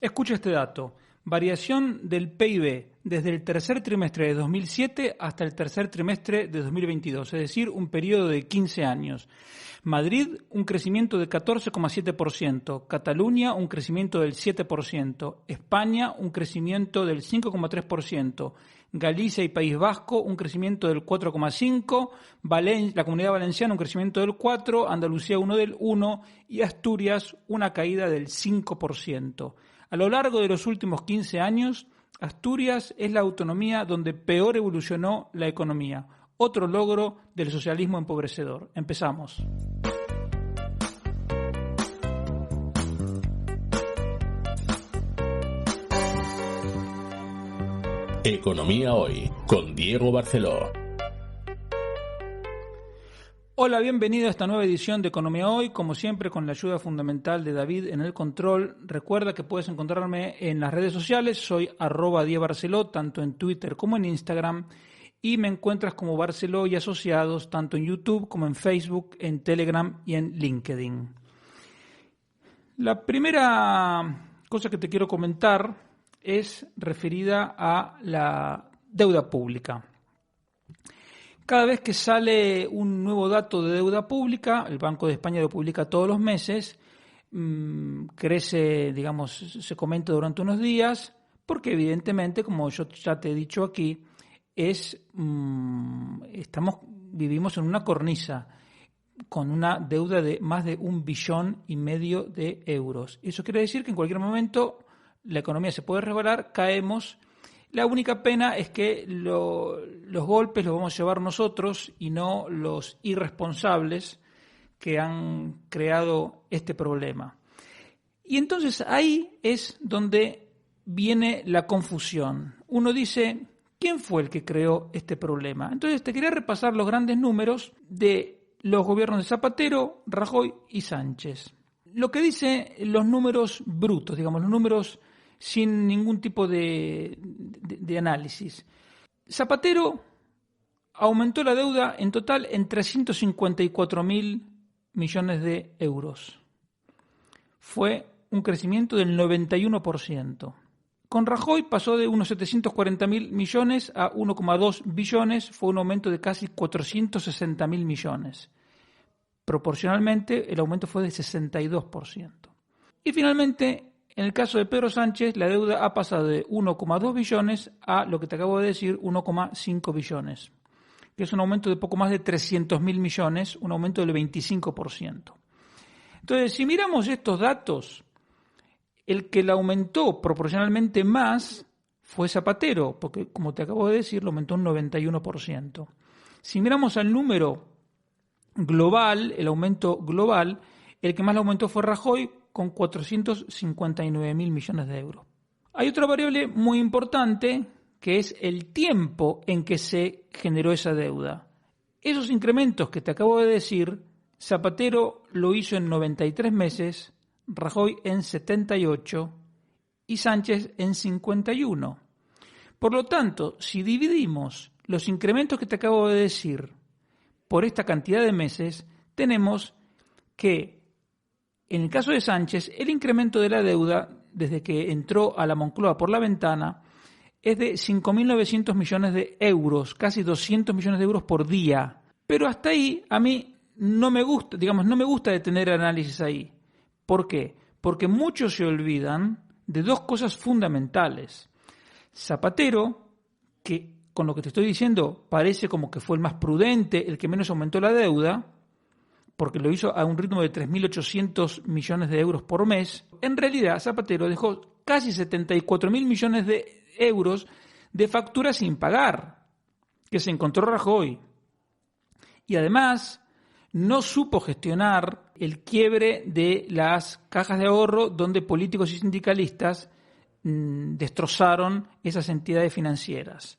Escucha este dato. Variación del PIB desde el tercer trimestre de 2007 hasta el tercer trimestre de 2022, es decir, un periodo de 15 años. Madrid, un crecimiento de 14,7%, Cataluña, un crecimiento del 7%, España, un crecimiento del 5,3%, Galicia y País Vasco, un crecimiento del 4,5%, la Comunidad Valenciana, un crecimiento del 4%, Andalucía, uno del 1% y Asturias, una caída del 5%. A lo largo de los últimos 15 años, Asturias es la autonomía donde peor evolucionó la economía. Otro logro del socialismo empobrecedor. Empezamos. Economía Hoy, con Diego Barceló. Hola, bienvenido a esta nueva edición de Economía Hoy, como siempre con la ayuda fundamental de David en el control. Recuerda que puedes encontrarme en las redes sociales, soy @DiegoBarceló, tanto en Twitter como en Instagram, y me encuentras como Barceló y Asociados, tanto en YouTube como en Facebook, en Telegram y en LinkedIn. La primera cosa que te quiero comentar es referida a la deuda pública. Cada vez que sale un nuevo dato de deuda pública, el Banco de España lo publica todos los meses, crece, se comenta durante unos días, porque evidentemente, como yo ya te he dicho aquí, vivimos en una cornisa con una deuda de más de 1,5 billones de euros. Eso quiere decir que en cualquier momento la economía se puede resbalar, caemos. La única pena es que los golpes los vamos a llevar nosotros y no los irresponsables que han creado este problema. Y entonces ahí es donde viene la confusión. Uno dice, ¿quién fue el que creó este problema? Entonces te quería repasar los grandes números de los gobiernos de Zapatero, Rajoy y Sánchez. Lo que dice los números brutos, los números sin ningún tipo de análisis. Zapatero aumentó la deuda en total en 354.000 millones de euros. Fue un crecimiento del 91%. Con Rajoy pasó de unos 740.000 millones a 1,2 billones, fue un aumento de casi 460.000 millones. Proporcionalmente, el aumento fue de 62%. Y finalmente, en el caso de Pedro Sánchez, la deuda ha pasado de 1,2 billones a lo que te acabo de decir, 1,5 billones, que es un aumento de poco más de 300.000 millones, un aumento del 25%. Entonces, si miramos estos datos, el que la aumentó proporcionalmente más fue Zapatero, porque como te acabo de decir, lo aumentó un 91%. Si miramos al número global, el aumento global, el que más lo aumentó fue Rajoy, con 459.000 millones de euros. Hay otra variable muy importante que es el tiempo en que se generó esa deuda. Esos incrementos que te acabo de decir, Zapatero lo hizo en 93 meses, Rajoy en 78 y Sánchez en 51. Por lo tanto, si dividimos los incrementos que te acabo de decir por esta cantidad de meses, tenemos que en el caso de Sánchez, el incremento de la deuda desde que entró a la Moncloa por la ventana es de 5.900 millones de euros, casi 200 millones de euros por día. Pero hasta ahí a mí no me gusta, no me gusta detener el análisis ahí. ¿Por qué? Porque muchos se olvidan de dos cosas fundamentales. Zapatero, que con lo que te estoy diciendo parece como que fue el más prudente, el que menos aumentó la deuda, porque lo hizo a un ritmo de 3.800 millones de euros por mes, en realidad Zapatero dejó casi 74.000 millones de euros de facturas sin pagar, que se encontró Rajoy. Y además no supo gestionar el quiebre de las cajas de ahorro donde políticos y sindicalistas destrozaron esas entidades financieras.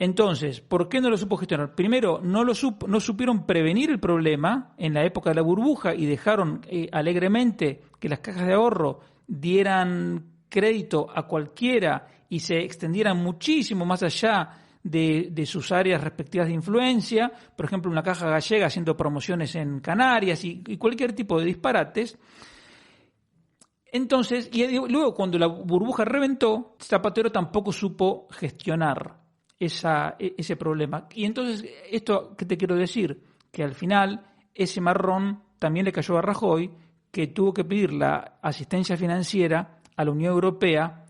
Entonces, ¿por qué no lo supo gestionar? Primero, no supieron prevenir el problema en la época de la burbuja y dejaron alegremente que las cajas de ahorro dieran crédito a cualquiera y se extendieran muchísimo más allá de sus áreas respectivas de influencia. Por ejemplo, una caja gallega haciendo promociones en Canarias y cualquier tipo de disparates. Entonces, y luego cuando la burbuja reventó, Zapatero tampoco supo gestionar ese problema. Y entonces, ¿esto qué te quiero decir? Que al final ese marrón también le cayó a Rajoy, que tuvo que pedir la asistencia financiera a la Unión Europea.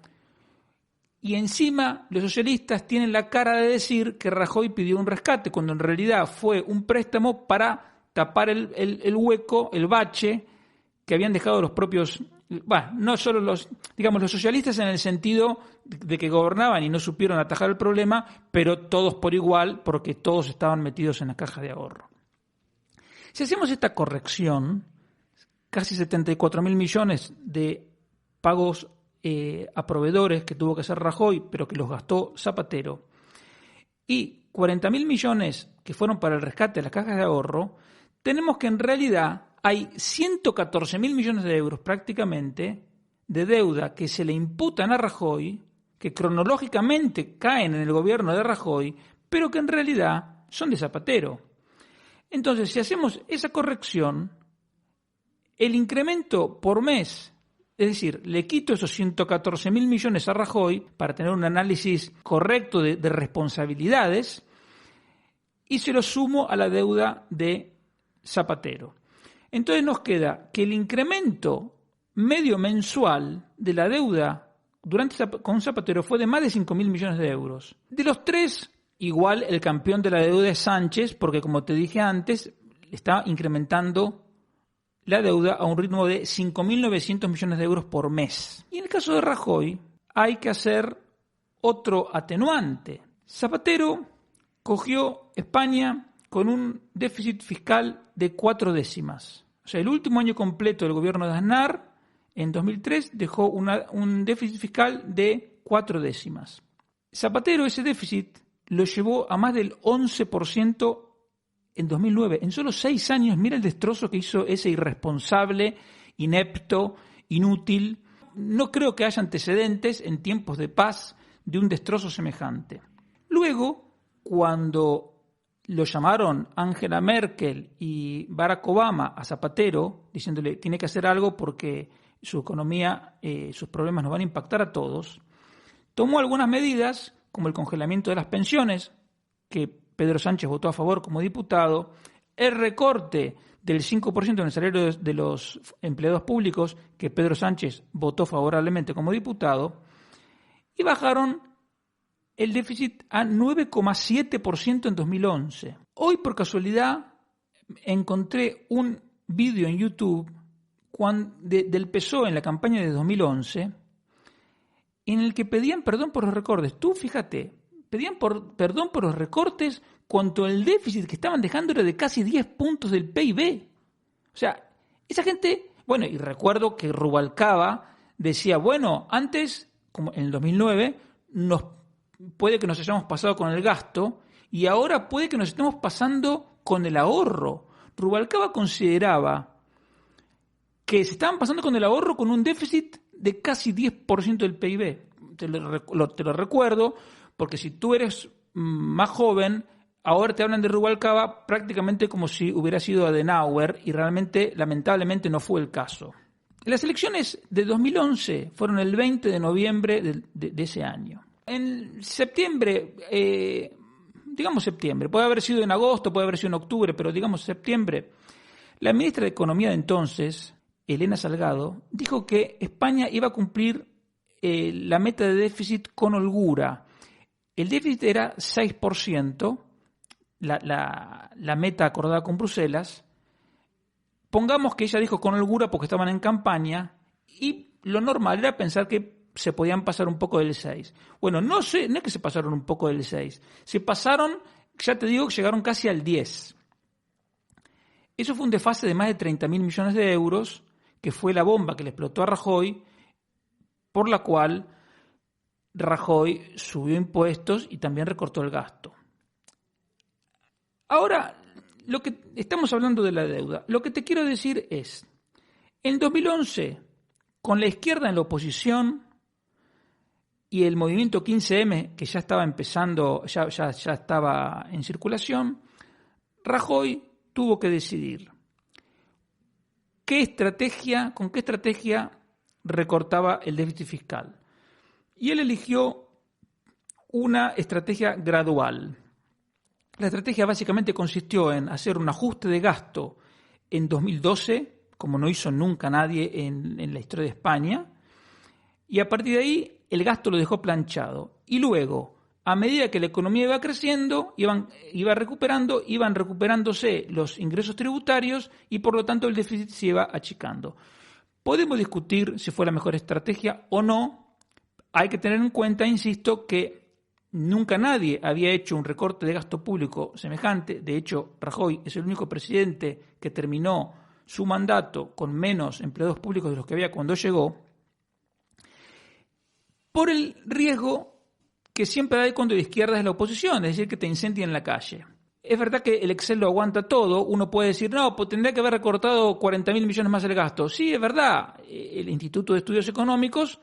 Y encima los socialistas tienen la cara de decir que Rajoy pidió un rescate, cuando en realidad fue un préstamo para tapar el hueco, el bache que habían dejado los propios, no solo los socialistas en el sentido de que gobernaban y no supieron atajar el problema, pero todos por igual, porque todos estaban metidos en la caja de ahorro. Si hacemos esta corrección, casi 74.000 millones de pagos a proveedores que tuvo que hacer Rajoy, pero que los gastó Zapatero, y 40.000 millones que fueron para el rescate de las cajas de ahorro, tenemos que en realidad hay 114.000 millones de euros prácticamente de deuda que se le imputan a Rajoy, que cronológicamente caen en el gobierno de Rajoy, pero que en realidad son de Zapatero. Entonces, si hacemos esa corrección, el incremento por mes, es decir, le quito esos 114.000 millones a Rajoy para tener un análisis correcto de responsabilidades y se lo sumo a la deuda de Zapatero. Entonces nos queda que el incremento medio mensual de la deuda con Zapatero fue de más de 5.000 millones de euros. De los tres, igual el campeón de la deuda es Sánchez, porque como te dije antes, está incrementando la deuda a un ritmo de 5.900 millones de euros por mes. Y en el caso de Rajoy hay que hacer otro atenuante. Zapatero cogió España con un déficit fiscal de 4 décimas. O sea, el último año completo del gobierno de Aznar, en 2003, dejó un déficit fiscal de 4 décimas. Zapatero ese déficit lo llevó a más del 11% en 2009. En solo 6 años, mira el destrozo que hizo ese irresponsable, inepto, inútil. No creo que haya antecedentes en tiempos de paz de un destrozo semejante. Luego, cuando lo llamaron Angela Merkel y Barack Obama a Zapatero, diciéndole tiene que hacer algo porque su economía, sus problemas nos van a impactar a todos, tomó algunas medidas, como el congelamiento de las pensiones, que Pedro Sánchez votó a favor como diputado, el recorte del 5% en el salario de los empleados públicos, que Pedro Sánchez votó favorablemente como diputado, y bajaron el déficit a 9,7% en 2011. Hoy, por casualidad, encontré un vídeo en YouTube del PSOE en la campaña de 2011, en el que pedían perdón por los recortes. Tú fíjate, pedían perdón por los recortes cuando el déficit que estaban dejando era de casi 10 puntos del PIB. O sea, esa gente, bueno, y recuerdo que Rubalcaba decía, bueno, antes, como en el 2009, puede que nos hayamos pasado con el gasto y ahora puede que nos estemos pasando con el ahorro. Rubalcaba consideraba que se estaban pasando con el ahorro con un déficit de casi 10% del PIB. Te lo recuerdo, porque si tú eres más joven, ahora te hablan de Rubalcaba prácticamente como si hubiera sido Adenauer, y realmente, lamentablemente, no fue el caso. Las elecciones de 2011 fueron el 20 de noviembre de ese año. En septiembre, digamos septiembre, puede haber sido en agosto, puede haber sido en octubre, pero digamos septiembre, la ministra de Economía de entonces, Elena Salgado, dijo que España iba a cumplir la meta de déficit con holgura. El déficit era 6%, la meta acordada con Bruselas. Pongamos que ella dijo con holgura porque estaban en campaña, y lo normal era pensar que se podían pasar un poco del 6. Bueno, no es que se pasaron un poco del 6. Se pasaron, ya te digo, que llegaron casi al 10. Eso fue un desfase de más de 30.000 millones de euros, que fue la bomba que le explotó a Rajoy, por la cual Rajoy subió impuestos y también recortó el gasto. Ahora, lo que estamos hablando de la deuda, lo que te quiero decir es, en 2011, con la izquierda en la oposición y el movimiento 15M, que ya estaba empezando, ya estaba en circulación, Rajoy tuvo que decidir con qué estrategia recortaba el déficit fiscal. Y él eligió una estrategia gradual. La estrategia básicamente consistió en hacer un ajuste de gasto en 2012, como no hizo nunca nadie en la historia de España, y a partir de ahí el gasto lo dejó planchado. Y luego, a medida que la economía iba creciendo, iban recuperándose los ingresos tributarios y por lo tanto el déficit se iba achicando. Podemos discutir si fue la mejor estrategia o no. Hay que tener en cuenta, insisto, que nunca nadie había hecho un recorte de gasto público semejante. De hecho, Rajoy es el único presidente que terminó su mandato con menos empleados públicos de los que había cuando llegó, por el riesgo que siempre hay cuando la izquierda es la oposición, es decir, que te incendien en la calle. Es verdad que el Excel lo aguanta todo. Uno puede decir, no, pues tendría que haber recortado 40.000 millones más el gasto. Sí, es verdad. El Instituto de Estudios Económicos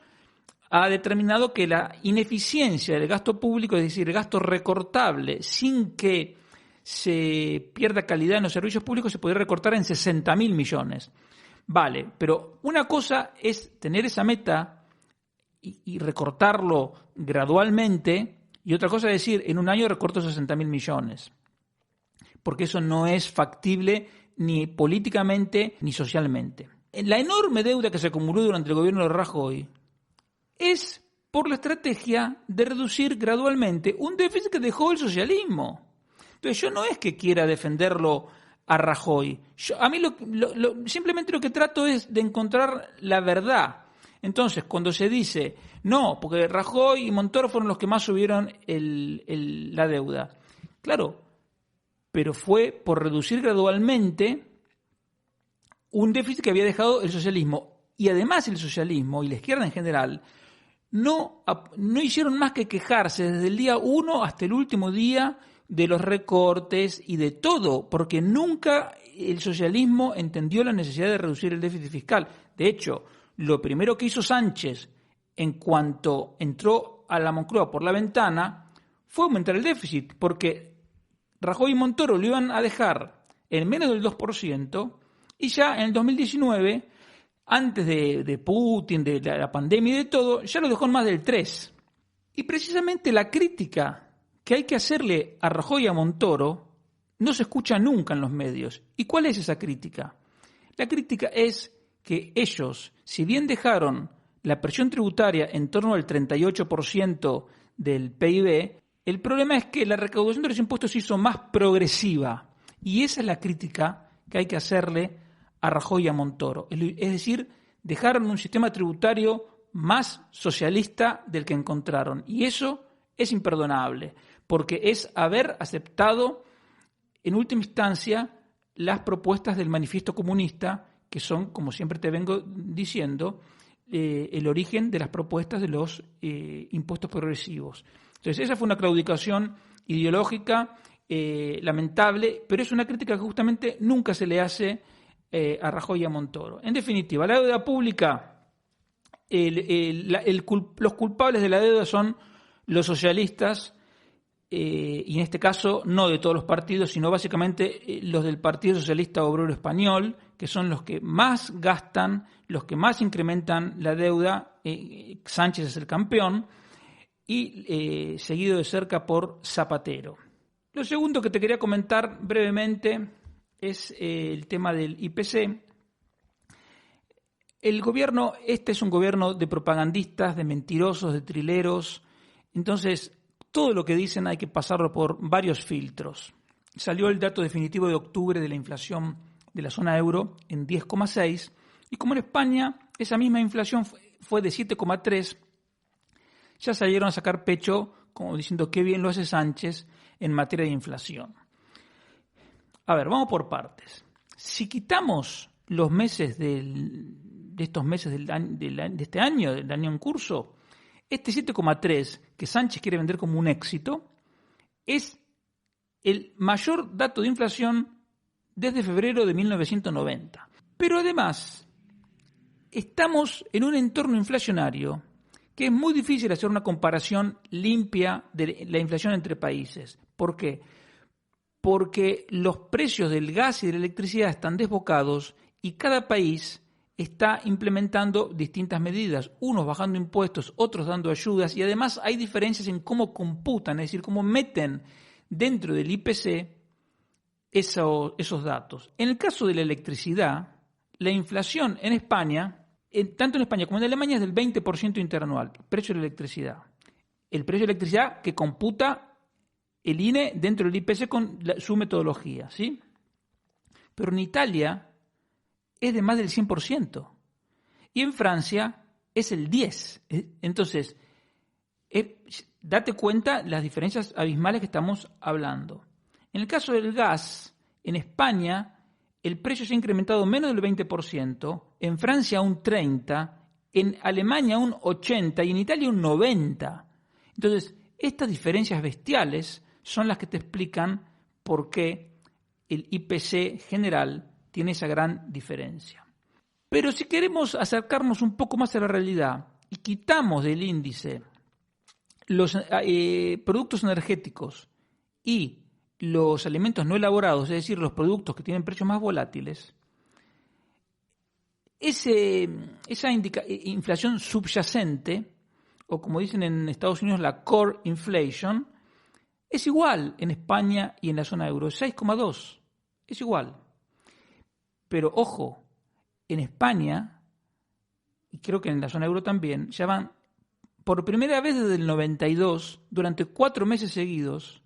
ha determinado que la ineficiencia del gasto público, es decir, el gasto recortable sin que se pierda calidad en los servicios públicos, se podría recortar en 60.000 millones. Vale, pero una cosa es tener esa meta y recortarlo gradualmente, y otra cosa es decir, en un año recorto 60.000 millones. Porque eso no es factible ni políticamente ni socialmente. La enorme deuda que se acumuló durante el gobierno de Rajoy es por la estrategia de reducir gradualmente un déficit que dejó el socialismo. Entonces yo no es que quiera defenderlo a Rajoy. Simplemente lo que trato es de encontrar la verdad. Entonces, cuando se dice, no, porque Rajoy y Montoro fueron los que más subieron la deuda. Claro, pero fue por reducir gradualmente un déficit que había dejado el socialismo. Y además el socialismo y la izquierda en general no hicieron más que quejarse desde el día 1 hasta el último día de los recortes y de todo, porque nunca el socialismo entendió la necesidad de reducir el déficit fiscal. De hecho, lo primero que hizo Sánchez en cuanto entró a la Moncloa por la ventana fue aumentar el déficit, porque Rajoy y Montoro lo iban a dejar en menos del 2% y ya en el 2019, antes de Putin, de la pandemia y de todo, ya lo dejó en más del 3%. Y precisamente la crítica que hay que hacerle a Rajoy y a Montoro no se escucha nunca en los medios. ¿Y cuál es esa crítica? La crítica es que ellos, si bien dejaron la presión tributaria en torno al 38% del PIB, el problema es que la recaudación de los impuestos se hizo más progresiva. Y esa es la crítica que hay que hacerle a Rajoy y a Montoro. Es decir, dejaron un sistema tributario más socialista del que encontraron. Y eso es imperdonable, porque es haber aceptado en última instancia las propuestas del manifiesto comunista, que son, como siempre te vengo diciendo, el origen de las propuestas de los impuestos progresivos. Entonces, esa fue una claudicación ideológica lamentable, pero es una crítica que justamente nunca se le hace a Rajoy y a Montoro. En definitiva, la deuda pública, los culpables de la deuda son los socialistas, y en este caso no de todos los partidos, sino básicamente los del Partido Socialista Obrero Español, que son los que más gastan, los que más incrementan la deuda. Sánchez es el campeón, y seguido de cerca por Zapatero. Lo segundo que te quería comentar brevemente es el tema del IPC. El gobierno, este es un gobierno de propagandistas, de mentirosos, de trileros. Entonces, todo lo que dicen hay que pasarlo por varios filtros. Salió el dato definitivo de octubre de la inflación de la zona euro en 10,6, y como en España esa misma inflación fue de 7,3, ya salieron a sacar pecho como diciendo qué bien lo hace Sánchez en materia de inflación. A ver, vamos por partes. Si quitamos los meses de estos meses de este año, del año en curso, este 7,3 que Sánchez quiere vender como un éxito es el mayor dato de inflación desde febrero de 1990. Pero además, estamos en un entorno inflacionario que es muy difícil hacer una comparación limpia de la inflación entre países. ¿Por qué? Porque los precios del gas y de la electricidad están desbocados y cada país está implementando distintas medidas, unos bajando impuestos, otros dando ayudas, y además hay diferencias en cómo computan, es decir, cómo meten dentro del IPC esos datos. En el caso de la electricidad, la inflación en España, tanto en España como en Alemania, es del 20% interanual, precio de la electricidad. El precio de la electricidad que computa el INE dentro del IPC con su metodología, ¿sí? Pero en Italia es de más del 100%. Y en Francia es el 10%. Entonces, date cuenta las diferencias abismales que estamos hablando. En el caso del gas, en España el precio se ha incrementado menos del 20%, en Francia un 30%, en Alemania un 80% y en Italia un 90%. Entonces, estas diferencias bestiales son las que te explican por qué el IPC general tiene esa gran diferencia. Pero si queremos acercarnos un poco más a la realidad y quitamos del índice los productos energéticos y los alimentos no elaborados, es decir, los productos que tienen precios más volátiles, esa inflación subyacente, o como dicen en Estados Unidos, la core inflation, es igual en España y en la zona euro, 6,2, es igual. Pero ojo, en España, y creo que en la zona euro también, ya van por primera vez desde el 92, durante 4 meses seguidos,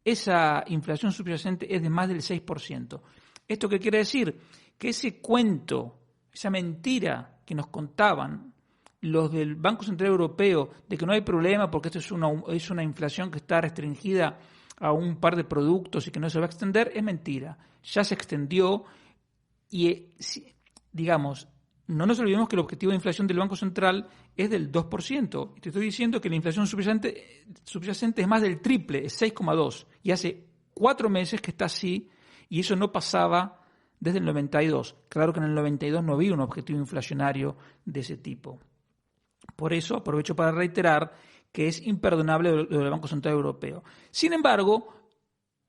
esa inflación subyacente es de más del 6%. ¿Esto qué quiere decir? Que ese cuento, esa mentira que nos contaban los del Banco Central Europeo de que no hay problema porque esto es una inflación que está restringida a un par de productos y que no se va a extender, es mentira. Ya se extendió y, digamos, no nos olvidemos que el objetivo de inflación del Banco Central es del 2%. Y te estoy diciendo que la inflación subyacente es más del triple, es 6,2%. Y hace 4 meses que está así y eso no pasaba desde el 92. Claro que en el 92 no había un objetivo inflacionario de ese tipo. Por eso aprovecho para reiterar que es imperdonable lo del Banco Central Europeo. Sin embargo,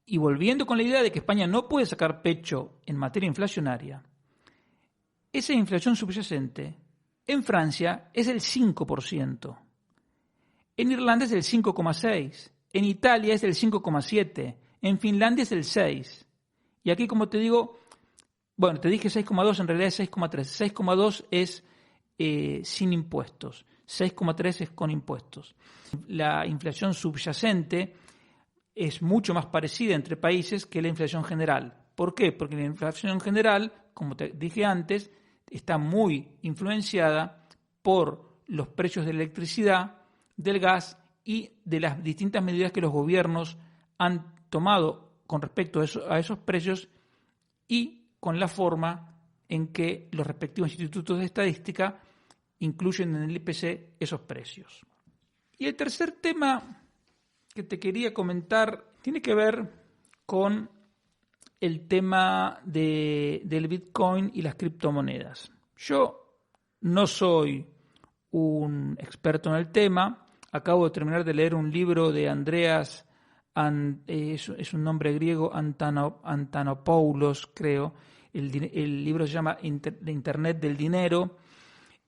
y volviendo con la idea de que España no puede sacar pecho en materia inflacionaria, esa inflación subyacente en Francia es del 5%, en Irlanda es del 5,6%, en Italia es del 5,7%, en Finlandia es del 6%. Y aquí, como te digo, bueno, te dije 6,2%, en realidad es 6,3%. 6,2% es sin impuestos, 6,3% es con impuestos. La inflación subyacente es mucho más parecida entre países que la inflación general. ¿Por qué? Porque la inflación general, como te dije antes, está muy influenciada por los precios de la electricidad, del gas y de las distintas medidas que los gobiernos han tomado con respecto a esos precios y con la forma en que los respectivos institutos de estadística incluyen en el IPC esos precios. Y el tercer tema que te quería comentar tiene que ver con el tema del Bitcoin y las criptomonedas. Yo no soy un experto en el tema. Acabo de terminar de leer un libro de Andreas, es un nombre griego, Antanopoulos, creo. El libro se llama de Internet del Dinero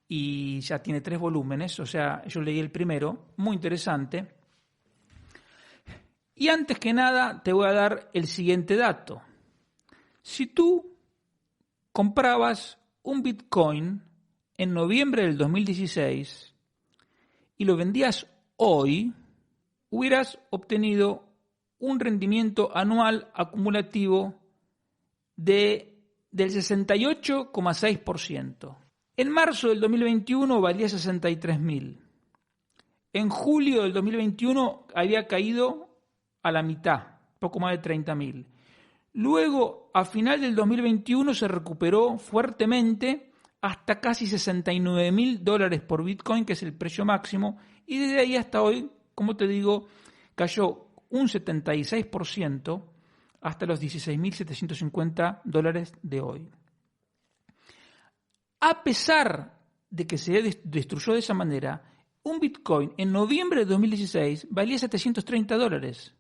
y ya tiene 3 volúmenes. O sea, yo leí el primero, muy interesante. Y antes que nada te voy a dar el siguiente dato. Si tú comprabas un Bitcoin en noviembre del 2016 y lo vendías hoy, hubieras obtenido un rendimiento anual acumulativo del 68,6%. En marzo del 2021 valía 63.000. En julio del 2021 había caído a la mitad, poco más de 30.000. Luego, a final del 2021 se recuperó fuertemente hasta casi $69.000 por Bitcoin, que es el precio máximo, y desde ahí hasta hoy, como te digo, cayó un 76% hasta los $16.750 de hoy. A pesar de que se destruyó de esa manera, un Bitcoin en noviembre de 2016 valía $730.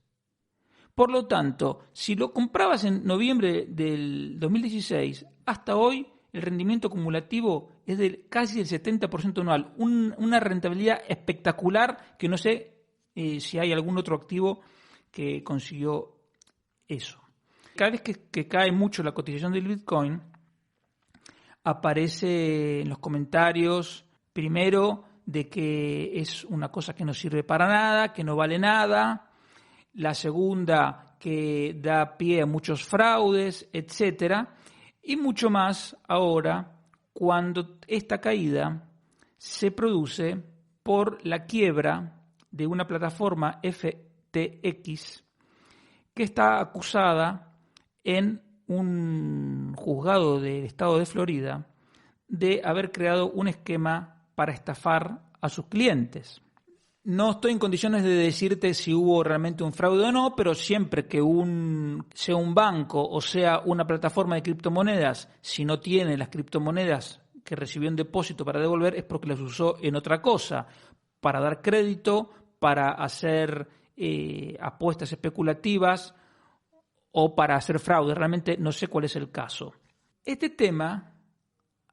Por lo tanto, si lo comprabas en noviembre del 2016, hasta hoy el rendimiento acumulativo es de casi el 70% anual, una rentabilidad espectacular que no sé si hay algún otro activo que consiguió eso. Cada vez que cae mucho la cotización del Bitcoin, aparece en los comentarios, primero, de que es una cosa que no sirve para nada, que no vale nada. La segunda, que da pie a muchos fraudes, etcétera. Y mucho más ahora cuando esta caída se produce por la quiebra de una plataforma FTX que está acusada en un juzgado del estado de Florida de haber creado un esquema para estafar a sus clientes. No estoy en condiciones de decirte si hubo realmente un fraude o no, pero siempre que sea un banco o sea una plataforma de criptomonedas, si no tiene las criptomonedas que recibió en depósito para devolver, es porque las usó en otra cosa, para dar crédito, para hacer apuestas especulativas o para hacer fraude. Realmente no sé cuál es el caso. Este tema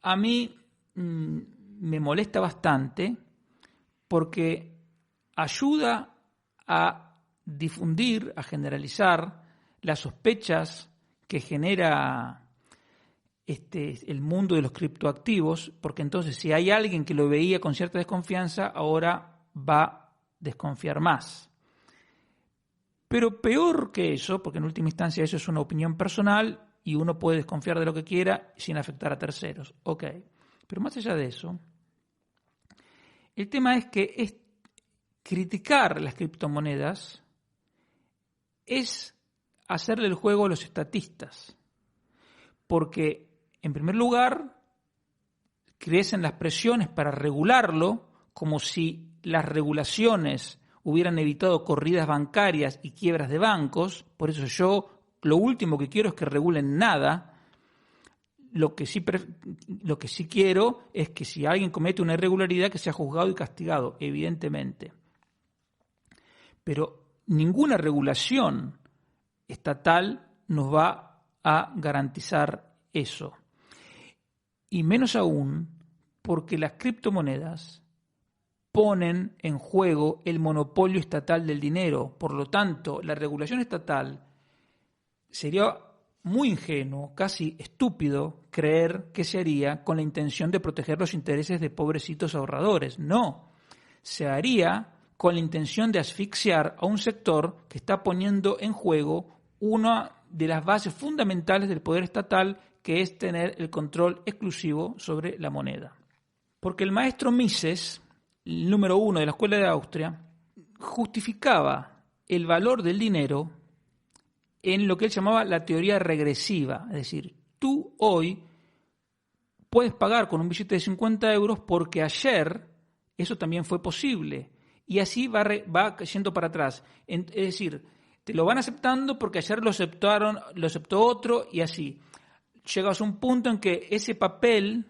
a mí me molesta bastante porque ayuda a difundir, a generalizar las sospechas que genera el mundo de los criptoactivos, porque entonces si hay alguien que lo veía con cierta desconfianza, ahora va a desconfiar más. Pero peor que eso, porque en última instancia eso es una opinión personal y uno puede desconfiar de lo que quiera sin afectar a terceros. Ok, pero más allá de eso, el tema es que criticar las criptomonedas es hacerle el juego a los estatistas, porque en primer lugar crecen las presiones para regularlo, como si las regulaciones hubieran evitado corridas bancarias y quiebras de bancos. Por eso yo lo último que quiero es que regulen nada. Lo que sí quiero es que si alguien comete una irregularidad que sea juzgado y castigado, evidentemente. Pero ninguna regulación estatal nos va a garantizar eso. Y menos aún porque las criptomonedas ponen en juego el monopolio estatal del dinero. Por lo tanto, la regulación estatal sería muy ingenuo, casi estúpido, creer que se haría con la intención de proteger los intereses de pobrecitos ahorradores. No, se haría con la intención de asfixiar a un sector que está poniendo en juego una de las bases fundamentales del poder estatal, que es tener el control exclusivo sobre la moneda. Porque el maestro Mises, el número 1 de la Escuela de Austria, justificaba el valor del dinero en lo que él llamaba la teoría regresiva. Es decir, tú hoy puedes pagar con un billete de 50 euros porque ayer eso también fue posible. Y así va yendo para atrás. Es decir, te lo van aceptando porque ayer lo aceptó otro y así. Llegas a un punto en que ese papel,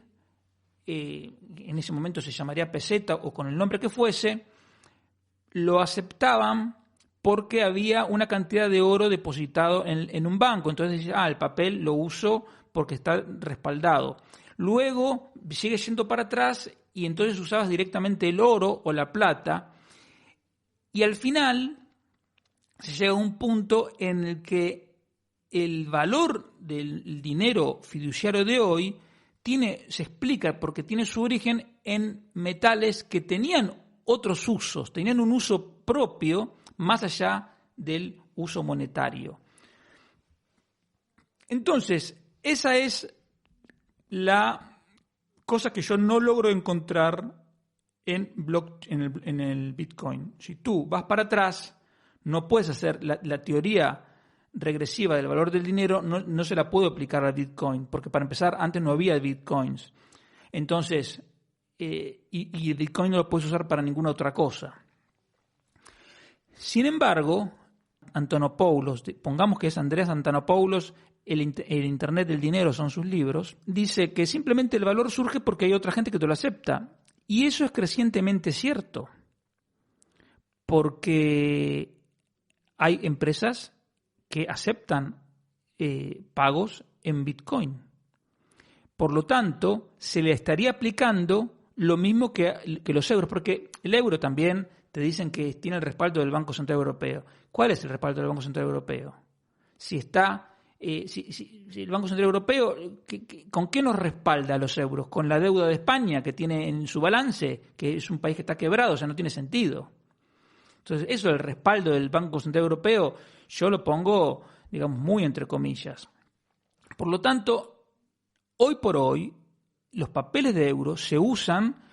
en ese momento se llamaría peseta o con el nombre que fuese, lo aceptaban porque había una cantidad de oro depositado en un banco. Entonces dice, el papel lo uso porque está respaldado. Luego sigue yendo para atrás y entonces usabas directamente el oro o la plata. Y al final se llega a un punto en el que el valor del dinero fiduciario de hoy se explica porque tiene su origen en metales que tenían otros usos, tenían un uso propio más allá del uso monetario. Entonces, esa es la cosa que yo no logro encontrar en el Bitcoin. Si tú vas para atrás, no puedes hacer la teoría regresiva del valor del dinero, no se la puedo aplicar al Bitcoin, porque para empezar, antes no había Bitcoins. Entonces, y el Bitcoin no lo puedes usar para ninguna otra cosa. Sin embargo, Antonopoulos, pongamos que es Andreas Antonopoulos, el Internet del dinero son sus libros, dice que simplemente el valor surge porque hay otra gente que te lo acepta. Y eso es crecientemente cierto, porque hay empresas que aceptan pagos en Bitcoin. Por lo tanto, se le estaría aplicando lo mismo que los euros, porque el euro también te dicen que tiene el respaldo del Banco Central Europeo. ¿Cuál es el respaldo del Banco Central Europeo? Si el Banco Central Europeo, ¿con qué nos respalda a los euros? ¿Con la deuda de España que tiene en su balance, que es un país que está quebrado? O sea, no tiene sentido. Entonces, eso del respaldo del Banco Central Europeo, yo lo pongo, digamos, muy entre comillas. Por lo tanto, hoy por hoy, los papeles de euros se usan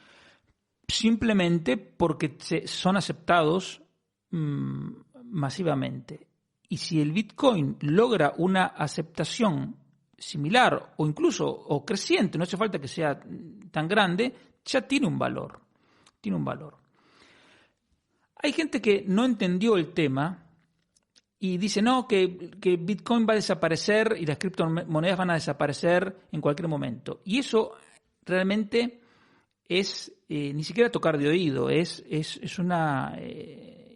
simplemente porque son aceptados masivamente. Y si el Bitcoin logra una aceptación similar o incluso creciente, no hace falta que sea tan grande, ya tiene un valor. Tiene un valor. Hay gente que no entendió el tema y dice no, que Bitcoin va a desaparecer y las criptomonedas van a desaparecer en cualquier momento. Y eso realmente es ni siquiera tocar de oído, es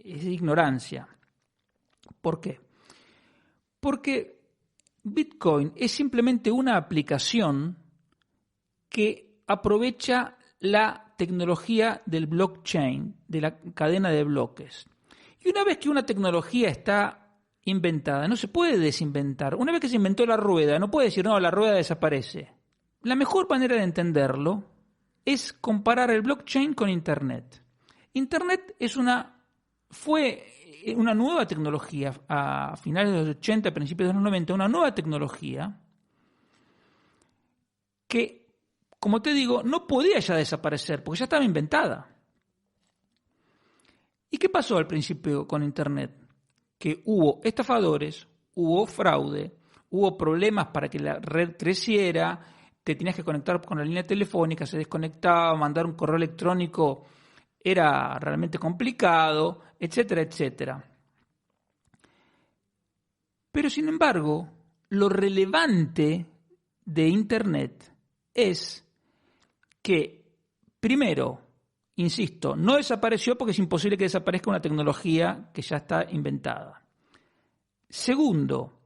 ignorancia. ¿Por qué? Porque Bitcoin es simplemente una aplicación que aprovecha la tecnología del blockchain, de la cadena de bloques. Y una vez que una tecnología está inventada, no se puede desinventar. Una vez que se inventó la rueda, no puede decir, no, la rueda desaparece. La mejor manera de entenderlo es comparar el blockchain con Internet. Internet fue una nueva tecnología a finales de los 80, principios de los 90, una nueva tecnología que, como te digo, no podía ya desaparecer porque ya estaba inventada. ¿Y qué pasó al principio con Internet? Que hubo estafadores, hubo fraude, hubo problemas para que la red creciera, te tenías que conectar con la línea telefónica, se desconectaba, mandar un correo electrónico era realmente complicado, etcétera, etcétera. Pero sin embargo, lo relevante de Internet es que, primero, insisto, no desapareció porque es imposible que desaparezca una tecnología que ya está inventada. Segundo,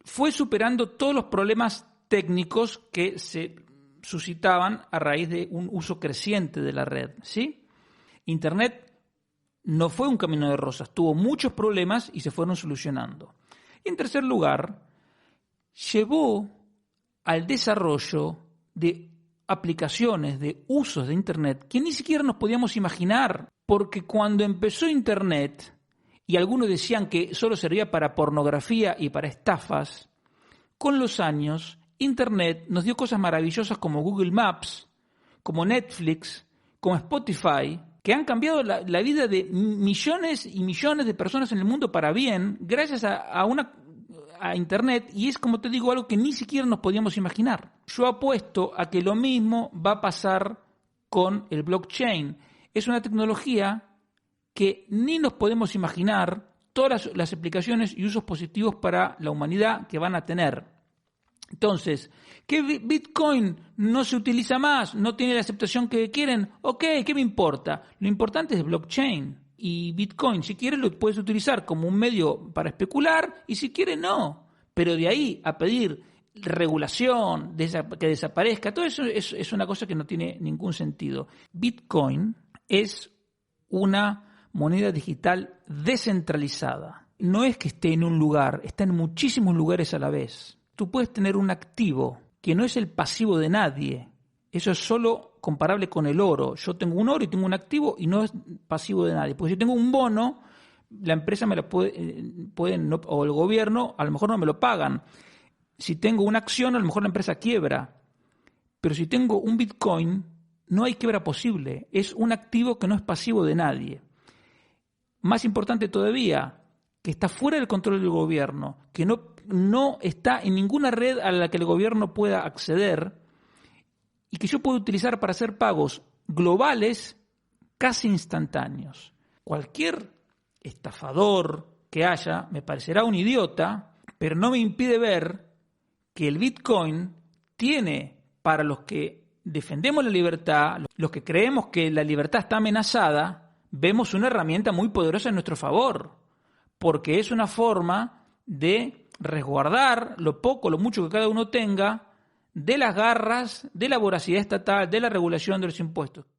fue superando todos los problemas técnicos que se suscitaban a raíz de un uso creciente de la red, ¿sí? Internet no fue un camino de rosas, tuvo muchos problemas y se fueron solucionando. Y en tercer lugar, llevó al desarrollo de aplicaciones, de usos de Internet que ni siquiera nos podíamos imaginar, porque cuando empezó Internet, y algunos decían que solo servía para pornografía y para estafas, con los años Internet nos dio cosas maravillosas como Google Maps, como Netflix, como Spotify, que han cambiado la vida de millones y millones de personas en el mundo para bien, gracias a Internet, y es, como te digo, algo que ni siquiera nos podíamos imaginar. Yo apuesto a que lo mismo va a pasar con el blockchain. Es una tecnología que ni nos podemos imaginar todas las aplicaciones y usos positivos para la humanidad que van a tener. Entonces, ¿que Bitcoin no se utiliza más? ¿No tiene la aceptación que quieren? Ok, ¿qué me importa? Lo importante es blockchain. Y Bitcoin, si quieres, lo puedes utilizar como un medio para especular y si quieres, no. Pero de ahí a pedir regulación, que desaparezca, todo eso es una cosa que no tiene ningún sentido. Bitcoin es una moneda digital descentralizada. No es que esté en un lugar, está en muchísimos lugares a la vez. Tú puedes tener un activo que no es el pasivo de nadie. Eso es solo comparable con el oro. Yo tengo un oro y tengo un activo y no es pasivo de nadie. Porque si tengo un bono, la empresa me lo puede no, o el gobierno a lo mejor no me lo pagan. Si tengo una acción, a lo mejor la empresa quiebra. Pero si tengo un Bitcoin, no hay quiebra posible. Es un activo que no es pasivo de nadie. Más importante todavía, que está fuera del control del gobierno, que no está en ninguna red a la que el gobierno pueda acceder y que yo puedo utilizar para hacer pagos globales casi instantáneos. Cualquier estafador que haya me parecerá un idiota, pero no me impide ver que el Bitcoin tiene, para los que defendemos la libertad, los que creemos que la libertad está amenazada, vemos una herramienta muy poderosa en nuestro favor. Porque es una forma de resguardar lo poco, lo mucho que cada uno tenga de las garras, de la voracidad estatal, de la regulación de los impuestos.